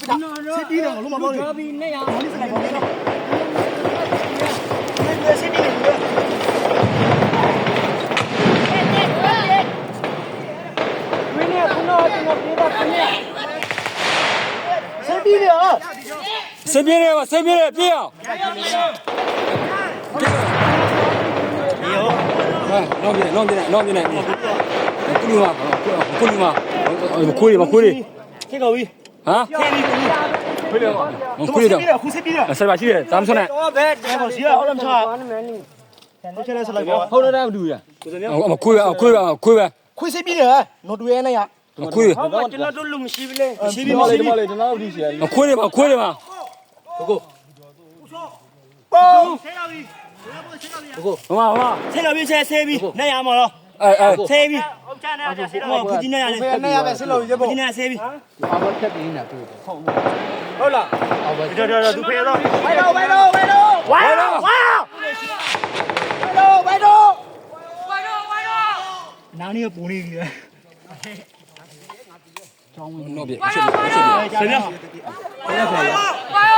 စစ်တီးတယ်လုံးမပေါ့လေ ကျော်ပြီးနဲ့ရ ဘာလို့စလိုက်ပါလဲနော်ဒီစစ်တီးတယ်လို့မင်းနဲ့ခုနကကျွန်တော်ပြေးတာခနဲ့ စစ်တီးတယ်ဟာ ဆေးပြေးတယ်ပါဆေးပြေးတယ်ပြေးအောင်နော်ပြေးနော်ပြေးနော်ပြေးနေကုလီမာခွေးတွေ ခေကောပြီ ဟာ ခေပြီ ခွေးတော့ ခုစစ်တီးတယ် ဆက်ပါရှိတယ်တမ်းဆွနဲ့ တော့ဘယ် ဒါပါစီရအောင်ချာ ဘာမှမနေ ဘယ်ချလဲဆက်လိုက်ပါ ဟုတ်တယ်မတူရခွေးပဲ ခွေစစ်တီးတယ်နော်တူရဲနဲ့ရ ခွေး ဟုတ်ပါကျွန်တော်တို့လူမရှိဘူးလေ ရှိပြီမရှိပြီ ခွေးတွေပါပေါပေါမဆက်လာပြီဆက်ပြီနဲ့ရမှာနော် ဆေးပြီ အောင်ချမ်းရတယ်ဆေး ဟောဖူကြီးနဲ့ရတယ်နဲ့ရပဲဆက်လို့ရဖို့ဖူကြီးနဲ့ဆေးပြီ ဟုတ်လား တော်သူဖေးတော့ ဝိုင်းတော့နားနေပူနေပြီလေ နော်ပြေ ဆင်းရ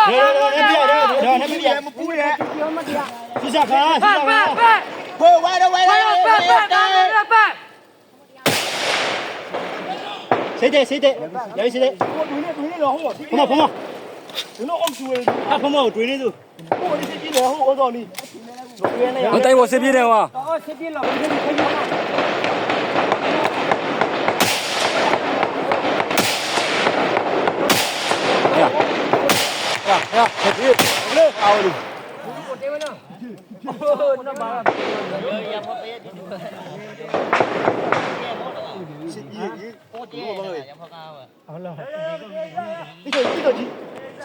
ရရမပူရဲစီစားခါဝဲစေးတဲ့ရပြီစေးတဲ့တွင်းနေတော့ဟုတ်ပါဖမကျွန်တော်အောက်ကျူရဖမကိုတွင်းနေသူဟိုဒီစီကြီးလေဟိုအော်တော်နီတွင်းနေရ မတိုင်ဖို့ဆေးပြေးတယ်ကွာ တော့ဆေးပြလို့ဘယ်လိုဖြစ်လဲ ပြေးလေအော်လူ ဒ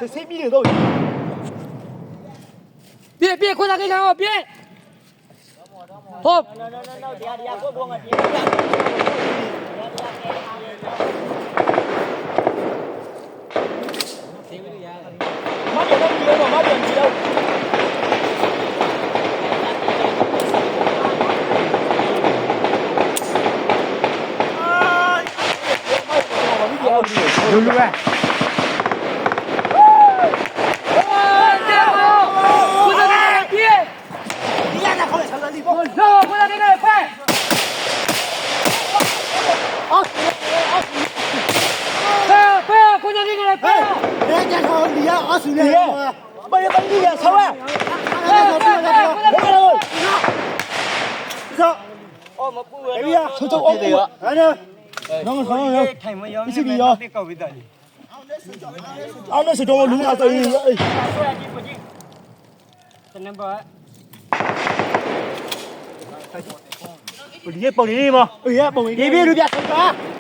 ီစိတ်ပြီးနေတော့ ပြေခွန်းသားကိန်းကောပြေဟုတ် မပြန်တော့ပြီးတော့မပြန်ကြည့်တော့လူလူပဲ ဒီရနာခေါ်ဆက်လာလီပေါ့ တော့ခွန်းသားကိန်းနဲ့ဖက် ဖက်ခွန်းသားကိန်းနဲ့ဖက် ဒါကြခေါ်လီယာအဆူနေပရပန်ဒီရဆောင်းဆော အော်မပူရ အေးရဆောဆောအောင်တယ်ဟာနော်ဆောင်းရော ထိုင်မရော ပြစ်ပြီးရော ပြကောက်ပြီးတယ် အောင်လို့စတော့လူနာဆိုရင် ဆွဲကြည့်ပကြည့်တနံပါတ် ဒီရဲ့ပုံနေမှာအေးရပုံနေပြေပြေလူပြဆောင်း